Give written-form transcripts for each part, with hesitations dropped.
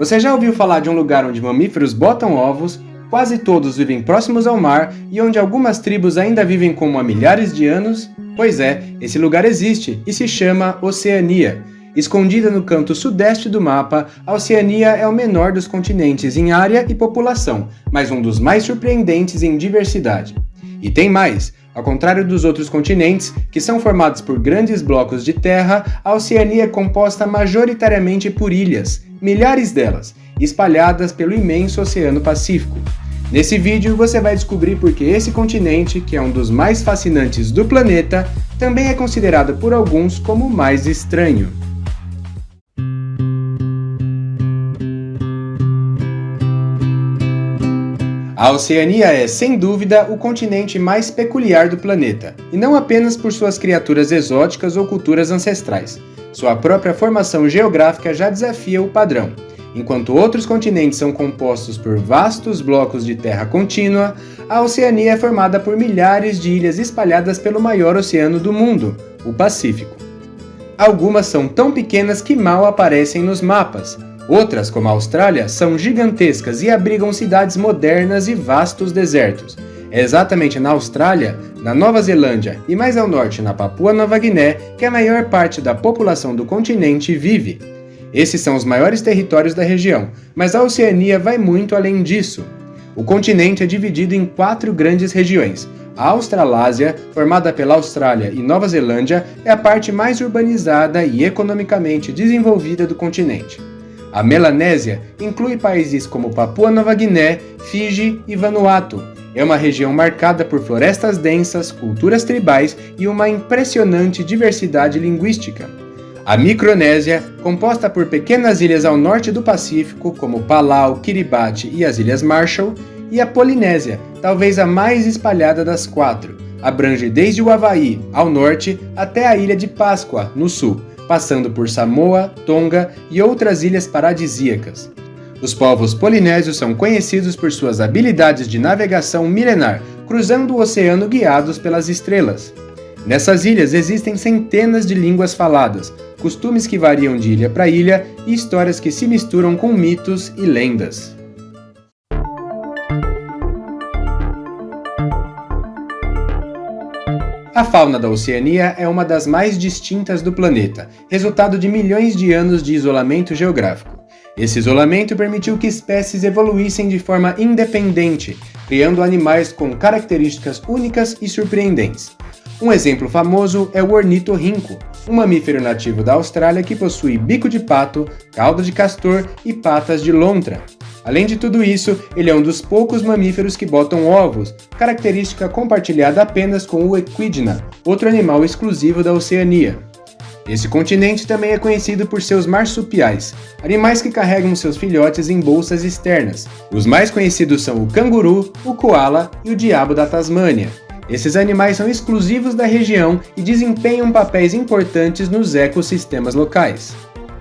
Você já ouviu falar de um lugar onde mamíferos botam ovos, quase todos vivem próximos ao mar e onde algumas tribos ainda vivem como há milhares de anos? Pois é, esse lugar existe e se chama Oceania. Escondida no canto sudeste do mapa, a Oceania é o menor dos continentes em área e população, mas um dos mais surpreendentes em diversidade. E tem mais! Ao contrário dos outros continentes, que são formados por grandes blocos de terra, a Oceania é composta majoritariamente por ilhas, milhares delas, espalhadas pelo imenso Oceano Pacífico. Nesse vídeo você vai descobrir por que esse continente, que é um dos mais fascinantes do planeta, também é considerado por alguns como o mais estranho. A Oceania é, sem dúvida, o continente mais peculiar do planeta, e não apenas por suas criaturas exóticas ou culturas ancestrais. Sua própria formação geográfica já desafia o padrão. Enquanto outros continentes são compostos por vastos blocos de terra contínua, a Oceania é formada por milhares de ilhas espalhadas pelo maior oceano do mundo, o Pacífico. Algumas são tão pequenas que mal aparecem nos mapas. Outras, como a Austrália, são gigantescas e abrigam cidades modernas e vastos desertos. É exatamente na Austrália, na Nova Zelândia e mais ao norte na Papua Nova Guiné que a maior parte da população do continente vive. Esses são os maiores territórios da região, mas a Oceania vai muito além disso. O continente é dividido em 4 grandes regiões. A Australásia, formada pela Austrália e Nova Zelândia, é a parte mais urbanizada e economicamente desenvolvida do continente. A Melanésia inclui países como Papua Nova Guiné, Fiji e Vanuatu. É uma região marcada por florestas densas, culturas tribais e uma impressionante diversidade linguística. A Micronésia, composta por pequenas ilhas ao norte do Pacífico, como Palau, Kiribati e as Ilhas Marshall, e a Polinésia, talvez a mais espalhada das 4, abrange desde o Havaí, ao norte, até a Ilha de Páscoa, no sul, passando por Samoa, Tonga e outras ilhas paradisíacas. Os povos polinésios são conhecidos por suas habilidades de navegação milenar, cruzando o oceano guiados pelas estrelas. Nessas ilhas existem centenas de línguas faladas, costumes que variam de ilha para ilha e histórias que se misturam com mitos e lendas. A fauna da Oceania é uma das mais distintas do planeta, resultado de milhões de anos de isolamento geográfico. Esse isolamento permitiu que espécies evoluíssem de forma independente, criando animais com características únicas e surpreendentes. Um exemplo famoso é o ornitorrinco, um mamífero nativo da Austrália que possui bico de pato, cauda de castor e patas de lontra. Além de tudo isso, ele é um dos poucos mamíferos que botam ovos, característica compartilhada apenas com o equidna, outro animal exclusivo da Oceania. Esse continente também é conhecido por seus marsupiais, animais que carregam seus filhotes em bolsas externas. Os mais conhecidos são o canguru, o koala e o diabo da Tasmânia. Esses animais são exclusivos da região e desempenham papéis importantes nos ecossistemas locais.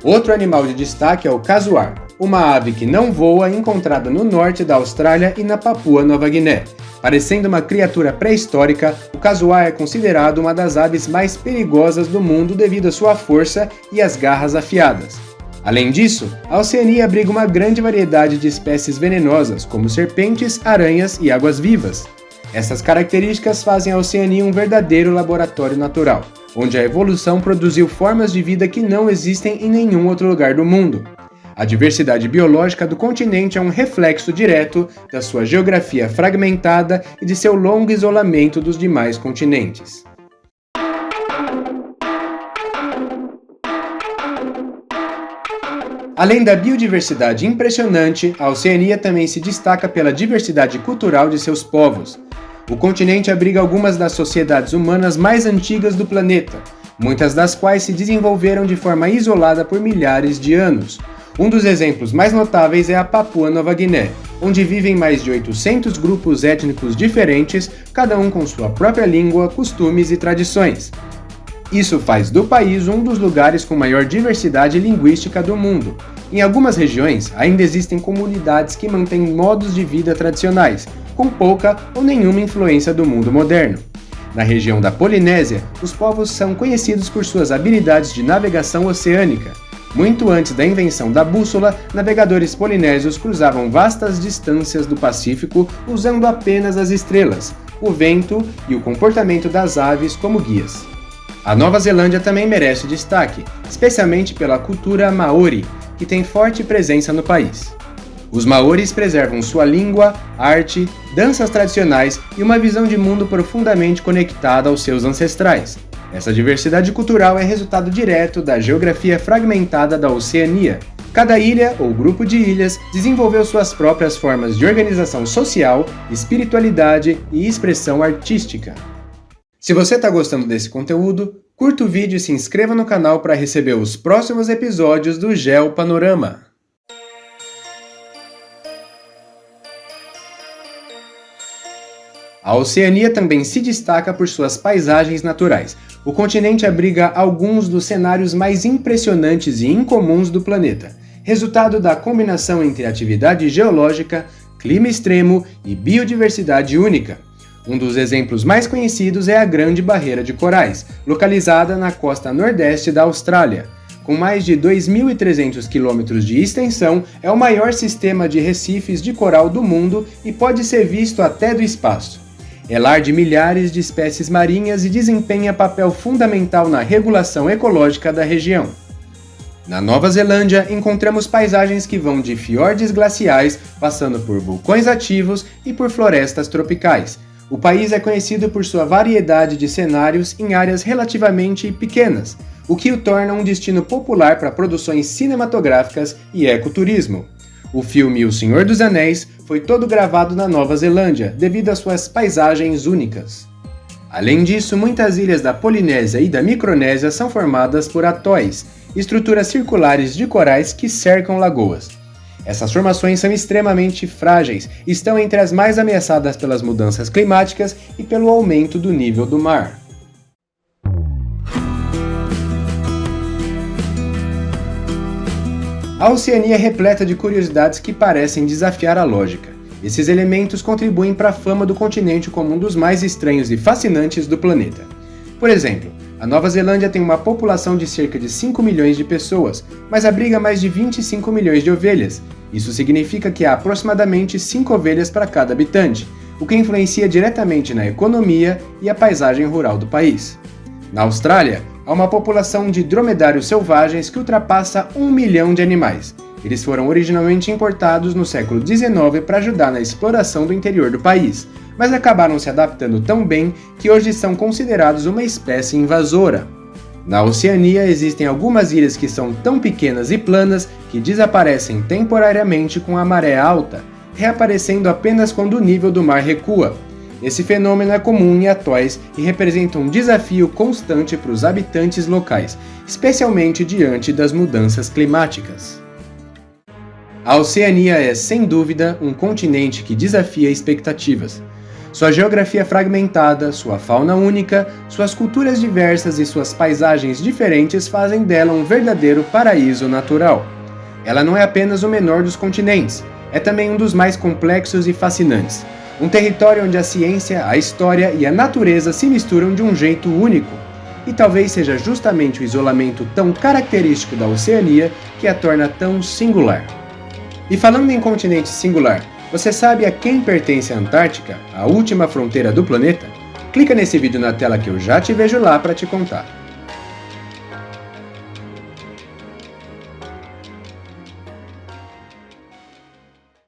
Outro animal de destaque é o casuar, uma ave que não voa encontrada no norte da Austrália e na Papua Nova Guiné. Parecendo uma criatura pré-histórica, o casuar é considerado uma das aves mais perigosas do mundo devido à sua força e às garras afiadas. Além disso, a Oceania abriga uma grande variedade de espécies venenosas, como serpentes, aranhas e águas-vivas. Essas características fazem a Oceania um verdadeiro laboratório natural, onde a evolução produziu formas de vida que não existem em nenhum outro lugar do mundo. A diversidade biológica do continente é um reflexo direto da sua geografia fragmentada e de seu longo isolamento dos demais continentes. Além da biodiversidade impressionante, a Oceania também se destaca pela diversidade cultural de seus povos. O continente abriga algumas das sociedades humanas mais antigas do planeta, muitas das quais se desenvolveram de forma isolada por milhares de anos. Um dos exemplos mais notáveis é a Papua Nova Guiné, onde vivem mais de 800 grupos étnicos diferentes, cada um com sua própria língua, costumes e tradições. Isso faz do país um dos lugares com maior diversidade linguística do mundo. Em algumas regiões, ainda existem comunidades que mantêm modos de vida tradicionais, com pouca ou nenhuma influência do mundo moderno. Na região da Polinésia, os povos são conhecidos por suas habilidades de navegação oceânica. Muito antes da invenção da bússola, navegadores polinésios cruzavam vastas distâncias do Pacífico usando apenas as estrelas, o vento e o comportamento das aves como guias. A Nova Zelândia também merece destaque, especialmente pela cultura maori, que tem forte presença no país. Os maoris preservam sua língua, arte, danças tradicionais e uma visão de mundo profundamente conectada aos seus ancestrais. Essa diversidade cultural é resultado direto da geografia fragmentada da Oceania. Cada ilha ou grupo de ilhas desenvolveu suas próprias formas de organização social, espiritualidade e expressão artística. Se você está gostando desse conteúdo, curta o vídeo e se inscreva no canal para receber os próximos episódios do Geo Panorama. A Oceania também se destaca por suas paisagens naturais. O continente abriga alguns dos cenários mais impressionantes e incomuns do planeta, resultado da combinação entre atividade geológica, clima extremo e biodiversidade única. Um dos exemplos mais conhecidos é a Grande Barreira de Corais, localizada na costa nordeste da Austrália. Com mais de 2.300 quilômetros de extensão, é o maior sistema de recifes de coral do mundo e pode ser visto até do espaço. É lar de milhares de espécies marinhas e desempenha papel fundamental na regulação ecológica da região. Na Nova Zelândia, encontramos paisagens que vão de fiordes glaciais, passando por vulcões ativos e por florestas tropicais. O país é conhecido por sua variedade de cenários em áreas relativamente pequenas, o que o torna um destino popular para produções cinematográficas e ecoturismo. O filme O Senhor dos Anéis foi todo gravado na Nova Zelândia, devido às suas paisagens únicas. Além disso, muitas ilhas da Polinésia e da Micronésia são formadas por atóis, estruturas circulares de corais que cercam lagoas. Essas formações são extremamente frágeis e estão entre as mais ameaçadas pelas mudanças climáticas e pelo aumento do nível do mar. A Oceania é repleta de curiosidades que parecem desafiar a lógica. Esses elementos contribuem para a fama do continente como um dos mais estranhos e fascinantes do planeta. Por exemplo, a Nova Zelândia tem uma população de cerca de 5 milhões de pessoas, mas abriga mais de 25 milhões de ovelhas. Isso significa que há aproximadamente 5 ovelhas para cada habitante, o que influencia diretamente na economia e a paisagem rural do país. Na Austrália, há uma população de dromedários selvagens que ultrapassa 1 milhão de animais. Eles foram originalmente importados no século XIX para ajudar na exploração do interior do país, mas acabaram se adaptando tão bem que hoje são considerados uma espécie invasora. Na Oceania existem algumas ilhas que são tão pequenas e planas que desaparecem temporariamente com a maré alta, reaparecendo apenas quando o nível do mar recua. Esse fenômeno é comum em atóis e representa um desafio constante para os habitantes locais, especialmente diante das mudanças climáticas. A Oceania é, sem dúvida, um continente que desafia expectativas. Sua geografia fragmentada, sua fauna única, suas culturas diversas e suas paisagens diferentes fazem dela um verdadeiro paraíso natural. Ela não é apenas o menor dos continentes, é também um dos mais complexos e fascinantes. Um território onde a ciência, a história e a natureza se misturam de um jeito único. E talvez seja justamente o isolamento tão característico da Oceania que a torna tão singular. E falando em continente singular, você sabe a quem pertence a Antártica, a última fronteira do planeta? Clica nesse vídeo na tela que eu já te vejo lá para te contar.